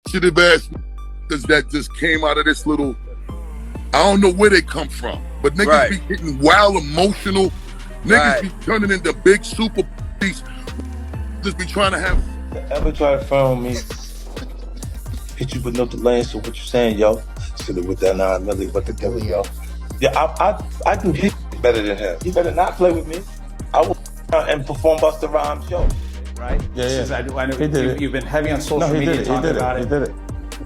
sensitive ass that just came out of this little, I don't know where they come from, but niggas be getting wild emotional. Niggas be turning into big super beasts. Just be trying to have. Ever try to phone me? Hit you with no delay, so what you saying, yo? Should have with that 9 milli, what the devil, yo? Yeah, I can hit better than him. He better not play with me. I will and perform Busta Rhymes show. Right? Yeah. I know he did it. You've been heavy on social media talking about it. He did it.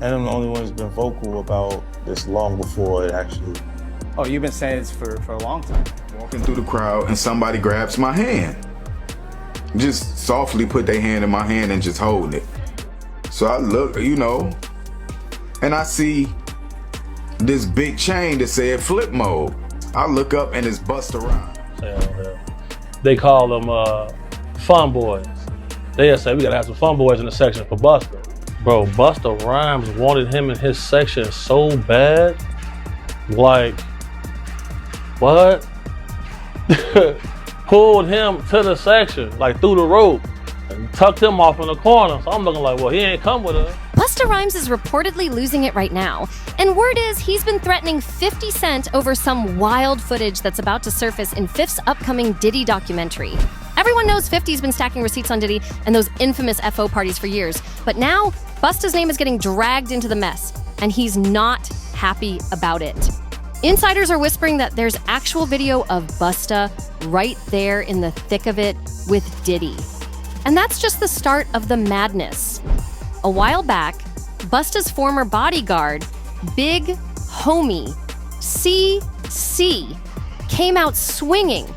And I'm the only one who's been vocal about this long before it actually. Oh, you've been saying this for a long time. Walking through the crowd and somebody grabs my hand. Just softly put their hand in my hand and just hold it. So I look, you know, and I see this big chain that said flip mode. I look up and it's Busta Rhymes. They call them fun boys. They'll say, we gotta have some fun boys in the section for Busta. Bro, Busta Rhymes wanted him in his section so bad. Like, what? Pulled him to the section, like through the rope, and tucked him off in the corner. So I'm looking like, well, he ain't come with us. Busta Rhymes is reportedly losing it right now. And word is he's been threatening 50 Cent over some wild footage that's about to surface in 5th's upcoming Diddy documentary. Everyone knows 50's been stacking receipts on Diddy and those infamous FO parties for years. But now, Busta's name is getting dragged into the mess, and he's not happy about it. Insiders are whispering that there's actual video of Busta right there in the thick of it with Diddy. And that's just the start of the madness. A while back, Busta's former bodyguard, Big Homie, CC, came out swinging,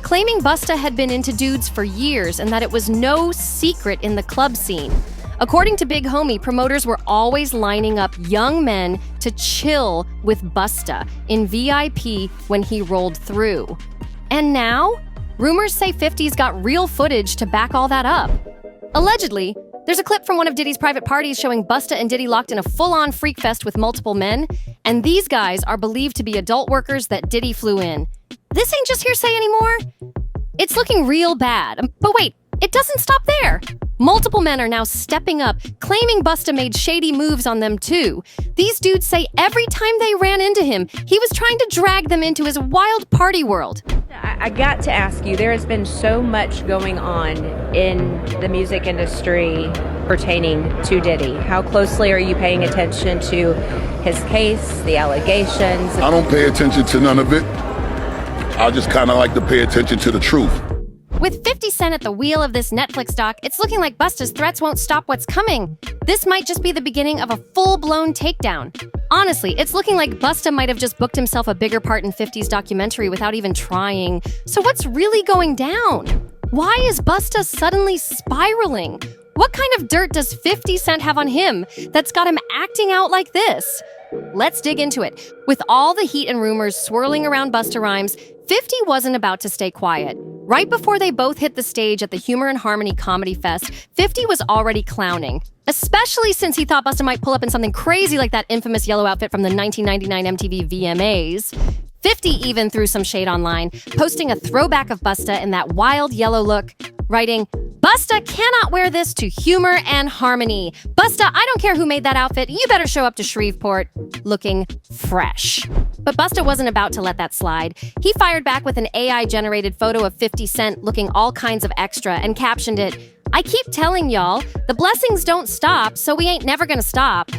claiming Busta had been into dudes for years and that it was no secret in the club scene. According to Big Homie, promoters were always lining up young men to chill with Busta in VIP when he rolled through. And now, rumors say 50's got real footage to back all that up. Allegedly, there's a clip from one of Diddy's private parties showing Busta and Diddy locked in a full-on freak fest with multiple men, and these guys are believed to be adult workers that Diddy flew in. This ain't just hearsay anymore. It's looking real bad. But wait, it doesn't stop there. Multiple men are now stepping up, claiming Busta made shady moves on them too. These dudes say every time they ran into him, he was trying to drag them into his wild party world. I got to ask you, there has been so much going on in the music industry pertaining to Diddy. How closely are you paying attention to his case, the allegations? I don't pay attention to none of it. I just kind of like to pay attention to the truth. With 50 Cent at the wheel of this Netflix doc, it's looking like Busta's threats won't stop what's coming. This might just be the beginning of a full-blown takedown. Honestly, it's looking like Busta might have just booked himself a bigger part in 50's documentary without even trying. So what's really going down? Why is Busta suddenly spiraling? What kind of dirt does 50 Cent have on him that's got him acting out like this? Let's dig into it. With all the heat and rumors swirling around Busta Rhymes, 50 wasn't about to stay quiet. Right before they both hit the stage at the Humor and Harmony Comedy Fest, 50 was already clowning, especially since he thought Busta might pull up in something crazy like that infamous yellow outfit from the 1999 MTV VMAs. 50 even threw some shade online, posting a throwback of Busta in that wild yellow look, writing, "Busta cannot wear this to Humor and Harmony. Busta, I don't care who made that outfit, you better show up to Shreveport looking fresh." But Busta wasn't about to let that slide. He fired back with an AI-generated photo of 50 Cent looking all kinds of extra and captioned it, "I keep telling y'all, the blessings don't stop, so we ain't never gonna stop."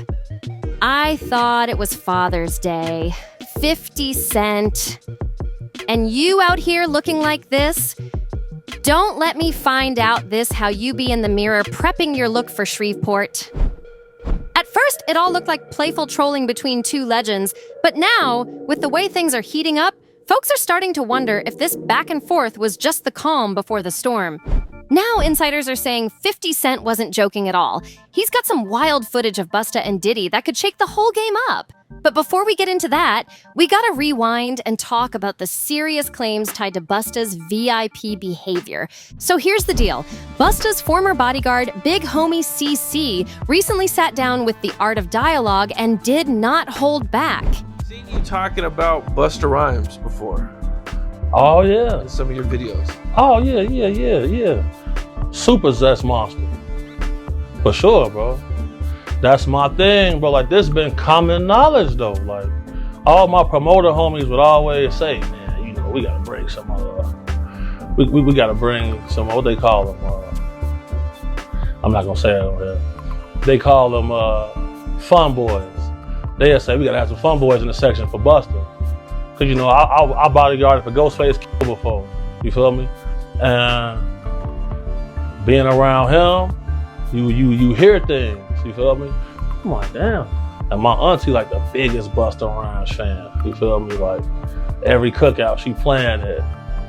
I thought it was Father's Day. 50 Cent. And you out here looking like this? Don't let me find out this how you be in the mirror prepping your look for Shreveport. At first, it all looked like playful trolling between two legends, but now, with the way things are heating up, folks are starting to wonder if this back and forth was just the calm before the storm. Now, insiders are saying 50 Cent wasn't joking at all. He's got some wild footage of Busta and Diddy that could shake the whole game up. But before we get into that, we gotta rewind and talk about the serious claims tied to Busta's VIP behavior. So here's the deal. Busta's former bodyguard, Big Homie CC, recently sat down with the Art of Dialogue and did not hold back. Seen you talking about Busta Rhymes before. Oh, yeah. In some of your videos. Oh, yeah. Super zest monster. For sure, bro. That's my thing, bro. Like, this been common knowledge, though. Like, all my promoter homies would always say, man, you know, we gotta bring some we gotta bring some, what they call them, I'm not gonna say it on here. They call them fun boys. They'll say, we gotta have some fun boys in the section for Busta. Cause you know, I bodyguarded for Ghostface before, you feel me? And being around him, you hear things, you feel me? I'm like, damn. And my auntie like the biggest Busta Rhymes fan, you feel me? Like, every cookout she playing it.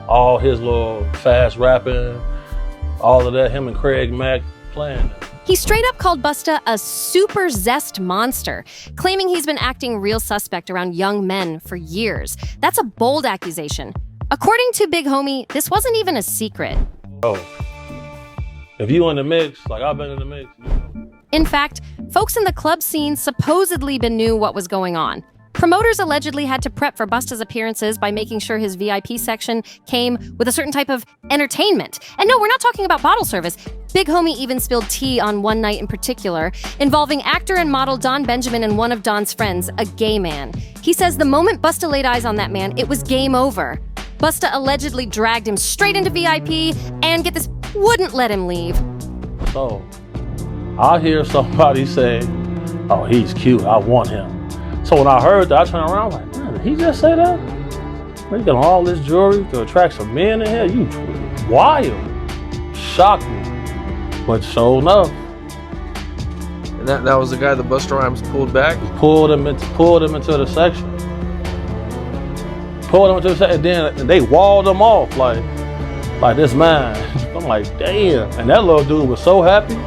All his little fast rapping, all of that, him and Craig Mack playing it. He straight up called Busta a super zest monster, claiming he's been acting real suspect around young men for years. That's a bold accusation. According to Big Homie, this wasn't even a secret. Oh, if you in the mix, like I've been in the mix. In fact, folks in the club scene supposedly knew what was going on. Promoters allegedly had to prep for Busta's appearances by making sure his VIP section came with a certain type of entertainment. And no, we're not talking about bottle service. Big Homie even spilled tea on one night in particular, involving actor and model Don Benjamin and one of Don's friends, a gay man. He says the moment Busta laid eyes on that man, it was game over. Busta allegedly dragged him straight into VIP and, get this, wouldn't let him leave. So, I hear somebody say, oh, he's cute, I want him. So when I heard that, I turned around like, man, did he just say that? Man, you got all this jewelry to attract some men in here? You wild. Shocked me. But sure enough. And that was the guy that Busta Rhymes pulled back? Pulled him into the section. Pulled him into the section, and then they walled him off like this man. I'm like, damn. And that little dude was so happy,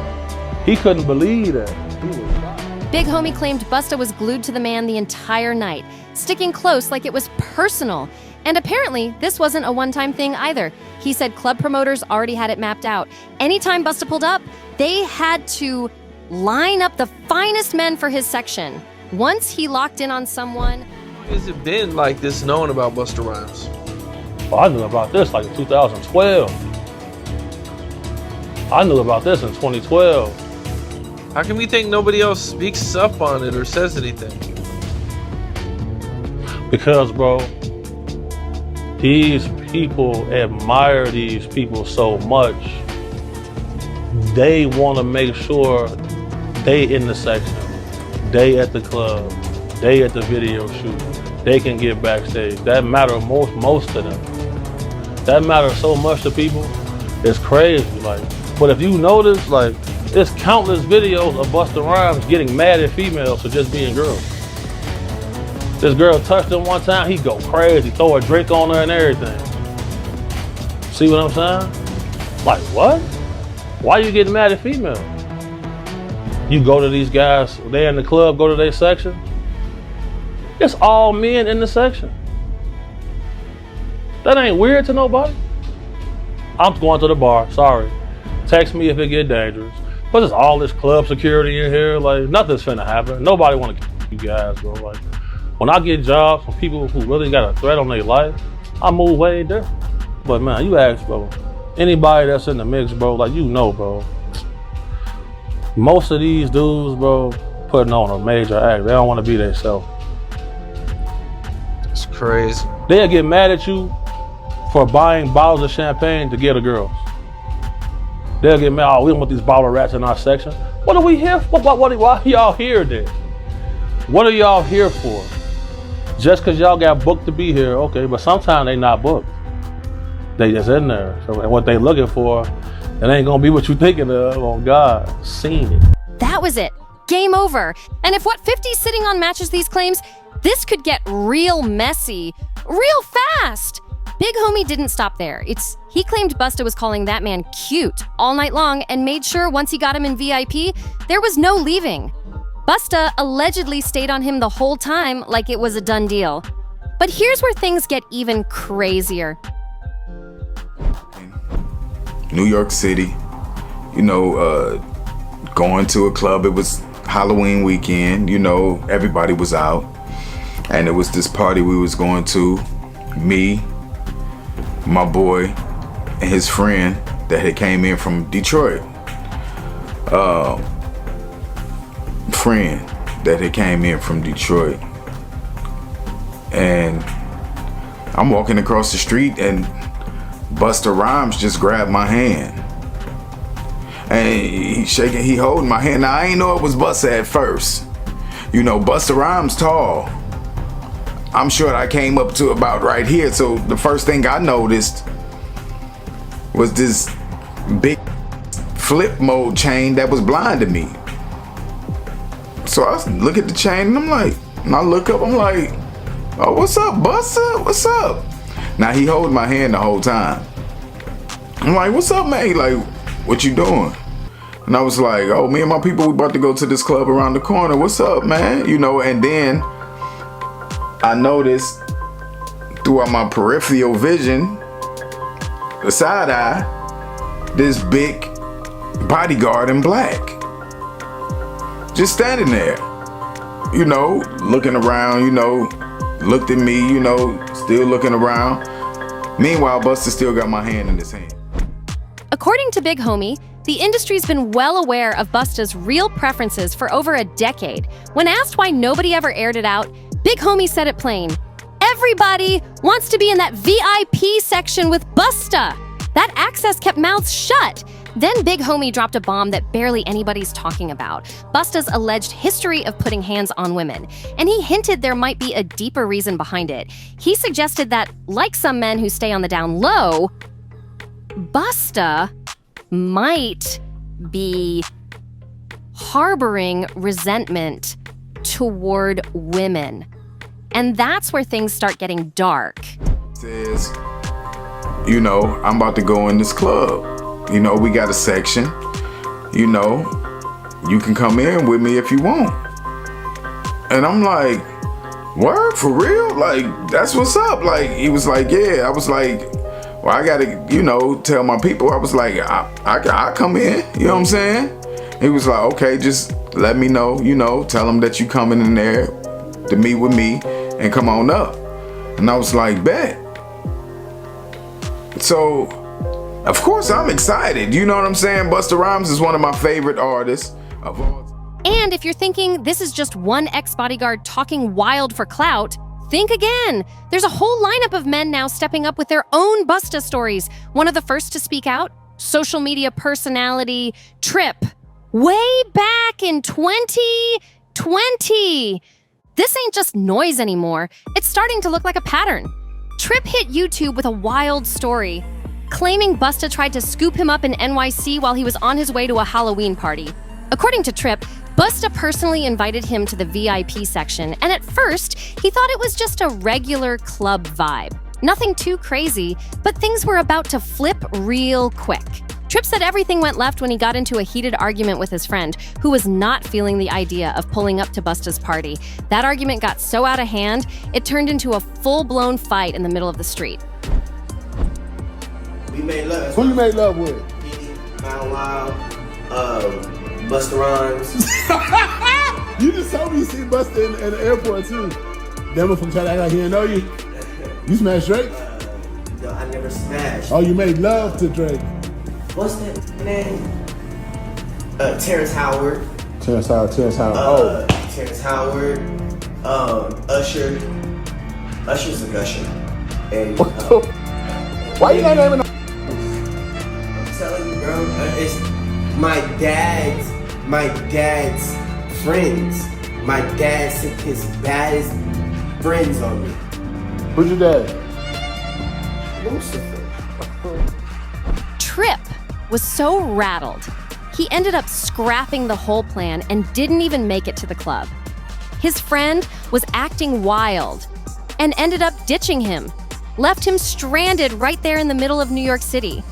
he couldn't believe that. He was shocked. Big Homie claimed Busta was glued to the man the entire night, sticking close like it was personal. And apparently, this wasn't a one-time thing either. He said club promoters already had it mapped out. Anytime Busta pulled up, they had to line up the finest men for his section. Once he locked in on someone... Has it been like this known about Busta Rhymes? Well, I knew about this like in 2012. I knew about this in 2012. How come you think nobody else speaks up on it or says anything? Because, bro, these people admire these people so much. They want to make sure they in the section, they at the club, they at the video shoot, they can get backstage. That matters most to them. That matters so much to people. It's crazy. Like, but if you notice, like, there's countless videos of Busta Rhymes getting mad at females for just being girls. This girl touched him one time, he go crazy, throw a drink on her and everything. See what I'm saying? Like, what? Why you getting mad at females? You go to these guys, they in the club, go to their section. It's all men in the section. That ain't weird to nobody. I'm going to the bar, sorry. Text me if it get dangerous. But there's all this club security in here, like, nothing's finna happen. Nobody wanna kill you guys, bro. Like, when I get jobs from people who really got a threat on their life, I move way different. But man, you ask, bro, anybody that's in the mix, bro, like, you know, bro, most of these dudes, bro, putting on a major act. They don't wanna be themselves. It's crazy. They'll get mad at you for buying bottles of champagne to get a girl. They'll get mad, oh, we don't want these bottle rats in our section. What are we here for? Why are y'all here then? What are y'all here for? Just because y'all got booked to be here, okay, but sometimes they not booked. They just in there. So, and what they looking for, it ain't gonna be what you thinking of. Oh God, seen it. That was it. Game over. And if what 50's sitting on matches these claims, this could get real messy, real fast. Big Homie didn't stop there. He claimed Busta was calling that man cute all night long and made sure once he got him in VIP, there was no leaving. Busta allegedly stayed on him the whole time like it was a done deal. But here's where things get even crazier. New York City, you know, going to a club. It was Halloween weekend, you know, everybody was out. And it was this party we was going to, me, my boy, and his friend that had came in from Detroit. friend that had came in from Detroit. And I'm walking across the street and Busta Rhymes just grabbed my hand. And he holding my hand. Now I ain't know it was Busta at first. You know, Busta Rhymes tall. I'm sure I came up to about right here. So the first thing I noticed was this big flip mode chain that was blinding me. So I look at the chain and I'm like, and I look up, I'm like, oh, what's up, Busta? What's up? Now he holding my hand the whole time. I'm like, what's up, man? He like, what you doing? And I was like, oh, me and my people, we about to go to this club around the corner. What's up, man? You know, and then I noticed throughout my peripheral vision, the side eye, this big bodyguard in black. Just standing there, you know, looking around, you know, looked at me, you know, still looking around. Meanwhile, Busta still got my hand in his hand. According to Big Homie, the industry's been well aware of Busta's real preferences for over a decade. When asked why nobody ever aired it out, Big Homie said it plain. Everybody wants to be in that VIP section with Busta. That access kept mouths shut. Then Big Homie dropped a bomb that barely anybody's talking about, Busta's alleged history of putting hands on women. And he hinted there might be a deeper reason behind it. He suggested that, like some men who stay on the down low, Busta might be harboring resentment toward women. And that's where things start getting dark. Says, you know, I'm about to go in this club. You know, we got a section. You know, you can come in with me if you want. And I'm like, word, for real? Like, that's what's up. Like, he was like, yeah. I was like, well, I gotta, you know, tell my people. I was like, I come in. You know what I'm saying? He was like, okay, just let me know, you know, tell them that you coming in there to meet with me and come on up. And I was like, bet. So, of course, I'm excited. You know what I'm saying? Busta Rhymes is one of my favorite artists of all time. And if you're thinking this is just one ex-bodyguard talking wild for clout, think again. There's a whole lineup of men now stepping up with their own Busta stories. One of the first to speak out, social media personality Trip, way back in 2020. This ain't just noise anymore. It's starting to look like a pattern. Trip hit YouTube with a wild story, claiming Busta tried to scoop him up in NYC while he was on his way to a Halloween party. According to Trip, Busta personally invited him to the VIP section, and at first, he thought it was just a regular club vibe. Nothing too crazy, but things were about to flip real quick. Trip said everything went left when he got into a heated argument with his friend, who was not feeling the idea of pulling up to Busta's party. That argument got so out of hand, it turned into a full-blown fight in the middle of the street. We made love. Who you made love with? Diddy, Bow Wow, Busta Rhymes. You just told me you see Busta in the airport too. Devil from trying to act like he didn't know you. You smashed Drake? No, I never smashed. Oh, you made love to Drake. What's that name? Terrence Howard. Terrence Howard. Terrence Howard. Usher. Usher's a gusher. And why you not naming? I'm telling you, bro. It's my dad's friends. My dad sent his baddest friends on me. Who's your dad? Lucifer. Trip was so rattled, he ended up scrapping the whole plan and didn't even make it to the club. His friend was acting wild and ended up ditching him, left him stranded right there in the middle of New York City.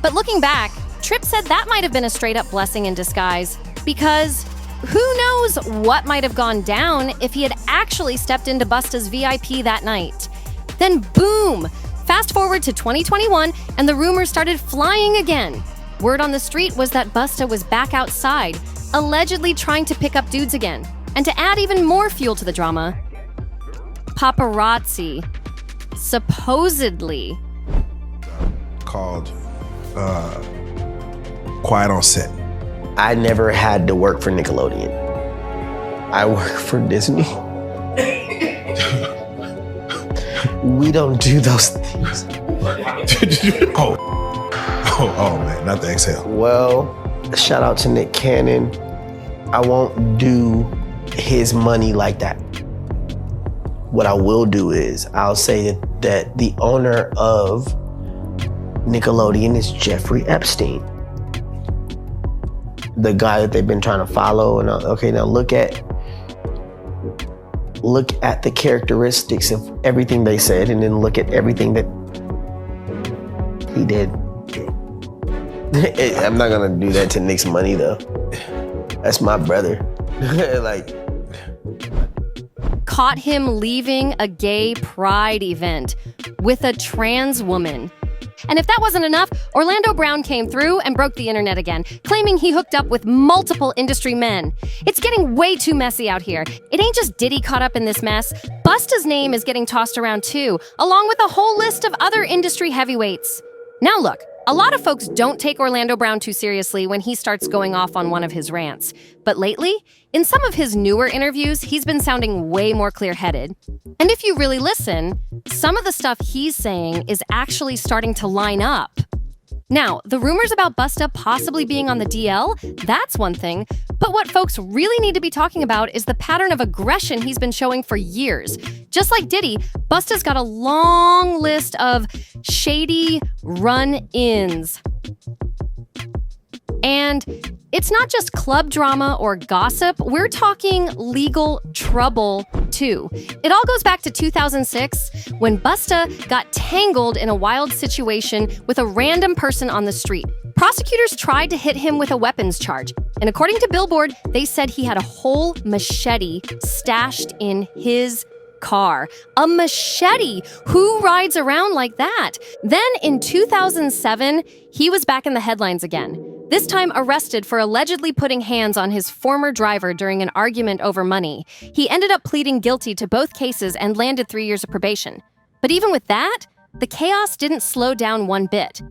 But looking back, Trip said that might have been a straight-up blessing in disguise, because who knows what might have gone down if he had actually stepped into Busta's VIP that night. Then boom! Fast forward to 2021, and the rumors started flying again. Word on the street was that Busta was back outside, allegedly trying to pick up dudes again. And to add even more fuel to the drama, paparazzi supposedly called Quiet on Set. I never had to work for Nickelodeon. I work for Disney. We don't do those things. Oh man, not the exhale. Well, shout out to Nick Cannon. I won't do his money like that. What I will do is I'll say that the owner of Nickelodeon is Jeffrey Epstein. The guy that they've been trying to follow. And okay, now look at the characteristics of everything they said, and then look at everything that he did. I'm not gonna do that to Nick's money though. That's my brother. Like, caught him leaving a gay pride event with a trans woman. And if that wasn't enough, Orlando Brown came through and broke the internet again, claiming he hooked up with multiple industry men. It's getting way too messy out here. It ain't just Diddy caught up in this mess. Busta's name is getting tossed around too, along with a whole list of other industry heavyweights. Now look, a lot of folks don't take Orlando Brown too seriously when he starts going off on one of his rants. But lately, in some of his newer interviews, he's been sounding way more clear-headed. And if you really listen, some of the stuff he's saying is actually starting to line up. Now, the rumors about Busta possibly being on the DL, that's one thing. But what folks really need to be talking about is the pattern of aggression he's been showing for years. Just like Diddy, Busta's got a long list of shady run-ins. And it's not just club drama or gossip, we're talking legal trouble too. It all goes back to 2006 when Busta got tangled in a wild situation with a random person on the street. Prosecutors tried to hit him with a weapons charge, and according to Billboard, they said he had a whole machete stashed in his car. A machete! Who rides around like that? Then in 2007, he was back in the headlines again. This time arrested for allegedly putting hands on his former driver during an argument over money. He ended up pleading guilty to both cases and landed 3 years of probation. But even with that, the chaos didn't slow down one bit.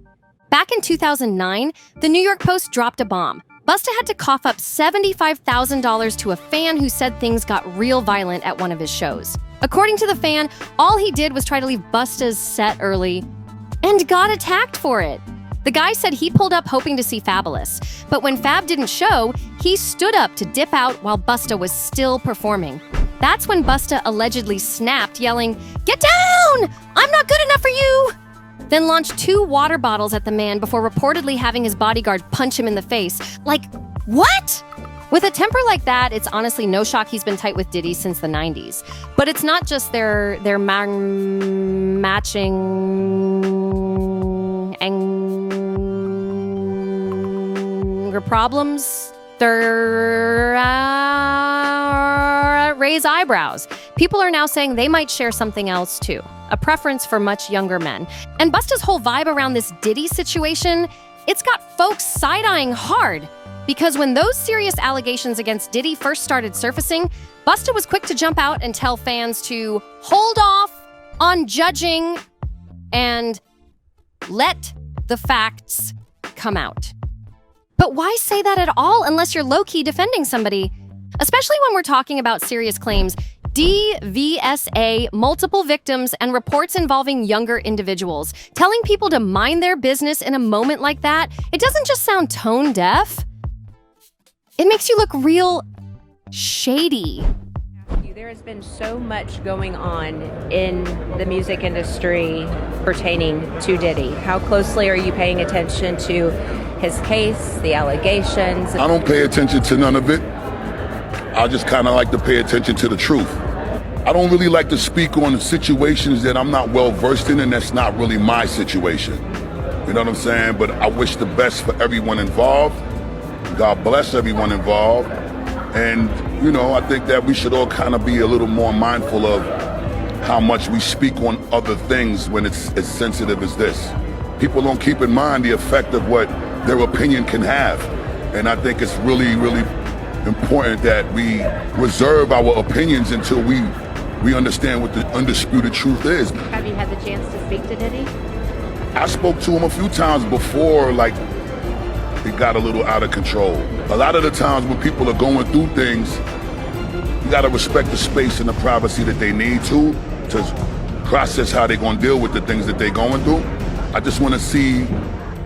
Back in 2009, the New York Post dropped a bomb. Busta had to cough up $75,000 to a fan who said things got real violent at one of his shows. According to the fan, all he did was try to leave Busta's set early and got attacked for it. The guy said he pulled up hoping to see Fabulous, but when Fab didn't show, he stood up to dip out while Busta was still performing. That's when Busta allegedly snapped, yelling, "Get down! I'm not good enough for you!" Then launched 2 water bottles at the man before reportedly having his bodyguard punch him in the face. Like, what? With a temper like that, it's honestly no shock he's been tight with Diddy since the 90s. But it's not just their matching anger problems. They're raise eyebrows. People are now saying they might share something else too, a preference for much younger men. And Busta's whole vibe around this Diddy situation, it's got folks side-eyeing hard. Because when those serious allegations against Diddy first started surfacing, Busta was quick to jump out and tell fans to hold off on judging and let the facts come out. But why say that at all unless you're low-key defending somebody? Especially when we're talking about serious claims, DVSA, multiple victims, and reports involving younger individuals. Telling people to mind their business in a moment like that, it doesn't just sound tone deaf. It makes you look real shady. There has been so much going on in the music industry pertaining to Diddy. How closely are you paying attention to his case, the allegations? I don't pay attention to none of it. I just kind of like to pay attention to the truth. I don't really like to speak on situations that I'm not well versed in, and that's not really my situation. You know what I'm saying? But I wish the best for everyone involved. God bless everyone involved. And, you know, I think that we should all kind of be a little more mindful of how much we speak on other things when it's as sensitive as this. People don't keep in mind the effect of what their opinion can have. And I think it's really, really important that we reserve our opinions until we understand what the undisputed truth is. Have you had the chance to speak to Diddy? I spoke to him a few times before, like, it got a little out of control. A lot of the times when people are going through things, gotta respect the space and the privacy that they need to process how they're gonna deal with the things that they're going through. I just wanna see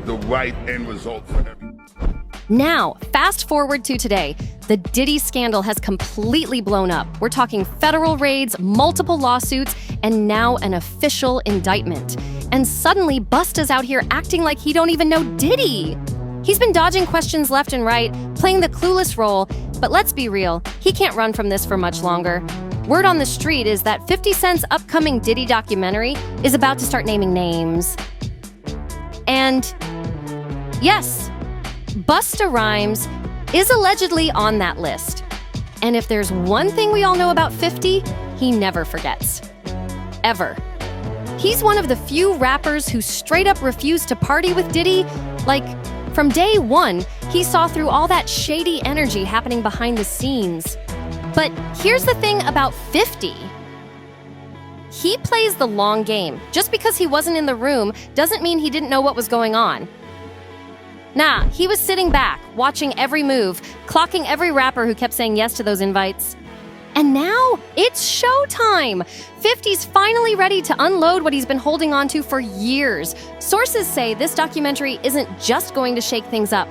the right end result for everyone. Now, fast forward to today. The Diddy scandal has completely blown up. We're talking federal raids, multiple lawsuits, and now an official indictment. And suddenly, Busta's out here acting like he don't even know Diddy. He's been dodging questions left and right, playing the clueless role, but let's be real, he can't run from this for much longer. Word on the street is that 50 Cent's upcoming Diddy documentary is about to start naming names. And yes, Busta Rhymes is allegedly on that list. And if there's one thing we all know about 50, he never forgets. Ever. He's one of the few rappers who straight up refused to party with Diddy. Like, from day one, he saw through all that shady energy happening behind the scenes. But here's the thing about 50. He plays the long game. Just because he wasn't in the room doesn't mean he didn't know what was going on. Nah, he was sitting back, watching every move, clocking every rapper who kept saying yes to those invites. And now, it's showtime! 50's finally ready to unload what he's been holding on to for years. Sources say this documentary isn't just going to shake things up.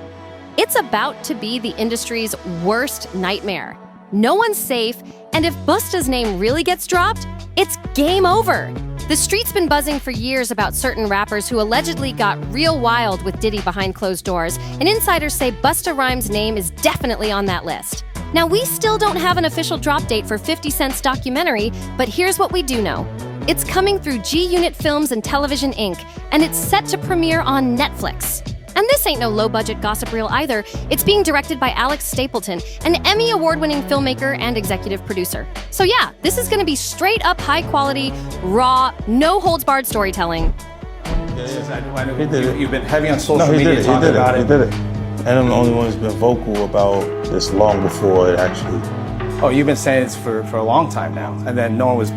It's about to be the industry's worst nightmare. No one's safe, and if Busta's name really gets dropped, it's game over. The street's been buzzing for years about certain rappers who allegedly got real wild with Diddy behind closed doors, and insiders say Busta Rhymes' name is definitely on that list. Now, we still don't have an official drop date for 50 Cent's documentary, but here's what we do know. It's coming through G-Unit Films and Television Inc., and it's set to premiere on Netflix. And this ain't no low-budget gossip reel either. It's being directed by Alex Stapleton, an Emmy award-winning filmmaker and executive producer. So yeah, this is gonna be straight-up high-quality, raw, no-holds-barred storytelling. He did it. You've been heavy on social media talking about it. He did it. And I'm the only one who's been vocal about this long before it actually. Oh, you've been saying this for a long time now. And then no one was,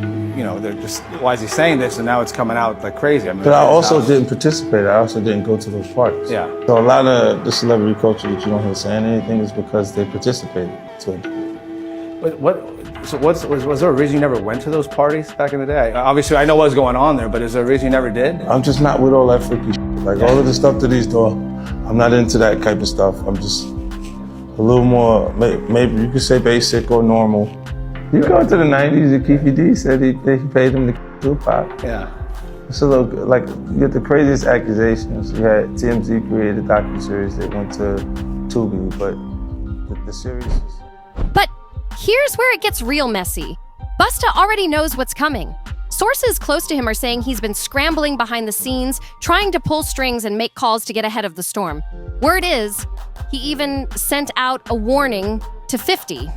they're just, why is he saying this? And now it's coming out like crazy. I mean, but I also didn't participate. I also didn't go to those parties. Yeah. So a lot of the celebrity culture that you don't hear saying anything is because they participated to it. Was there a reason you never went to those parties back in the day? Obviously, I know what was going on there, but is there a reason you never did? I'm just not with all that freaky shit. Like all of the stuff that he's doing, I'm not into that type of stuff. I'm just a little more, maybe you could say basic or normal. You go to the 90s, and Keefy D said he paid him to Tupac. Yeah. It's a little, like, you get the craziest accusations. You had TMZ created a docuseries that went to Tubi, but the series is... But here's where it gets real messy. Busta already knows what's coming. Sources close to him are saying he's been scrambling behind the scenes, trying to pull strings and make calls to get ahead of the storm. Word is, he even sent out a warning to 50,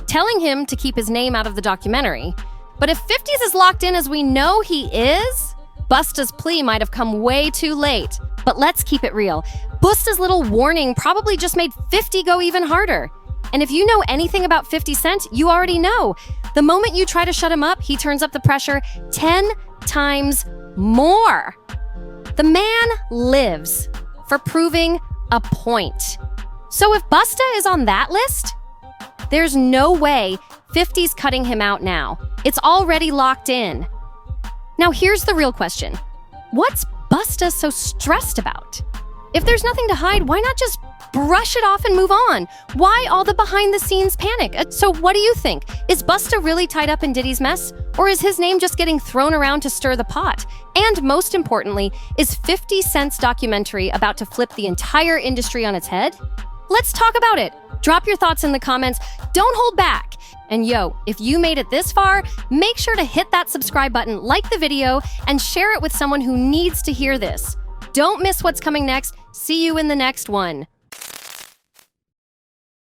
telling him to keep his name out of the documentary. But if 50's as locked in as we know he is, Busta's plea might have come way too late. But let's keep it real. Busta's little warning probably just made 50 go even harder. And if you know anything about 50 Cent, you already know. The moment you try to shut him up, he turns up the pressure 10 times more. The man lives for proving a point. So if Busta is on that list, there's no way 50's cutting him out now. It's already locked in. Now here's the real question. What's Busta so stressed about? If there's nothing to hide, why not just brush it off and move on? Why all the behind-the-scenes panic? So what do you think? Is Busta really tied up in Diddy's mess? Or is his name just getting thrown around to stir the pot? And most importantly, is 50 Cent's documentary about to flip the entire industry on its head? Let's talk about it. Drop your thoughts in the comments. Don't hold back. And yo, if you made it this far, make sure to hit that subscribe button, like the video, and share it with someone who needs to hear this. Don't miss what's coming next. See you in the next one.